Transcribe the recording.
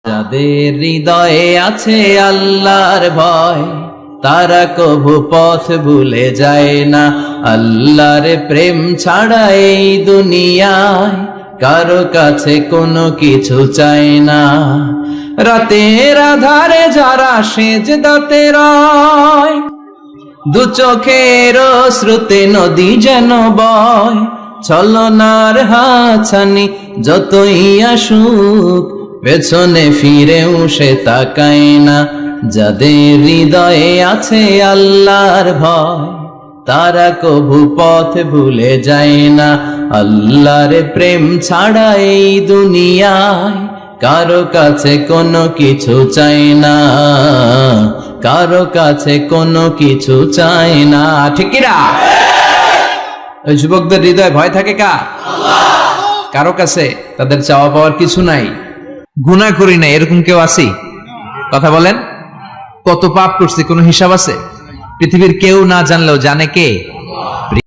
যাদের হৃদয়ে আছে আল্লাহর ভয়, তারা কভু পথ ভুলে যায় না। আল্লাহর প্রেম ছাড়া এই দুনিয়ায় কারো কাছে কোনো কিছু চায় না। রাতের আধারে যারা সেজদাতে রয়, দু চোখের শ্রুতে নদী যেন বয়। ছলনার হাছানি যতই আসুক, পেছনে ফিরেও সে তাকায় না। যাদের হৃদয়ে আছে আল্লাহর ভয়, তারা কভু পথ ভুলে যায় না। আল্লাহর প্রেম ছাড়া এই দুনিয়ায় কারো কাছে কোনো কিছু চাই না, কারো কাছে কোনো কিছু চাই না। ঠিক কি না? ওই যুবকদের হৃদয়ে ভয় থাকে কার? কারো কাছে তাদের চাওয়া পাওয়ার কিছু নাই। গুনাহ করি না এরকম কেউ আছে? কথা বলেন। কত পাপ করছে কোনো হিসাব আছে? পৃথিবীর কেউ না জানলেও জানে কে?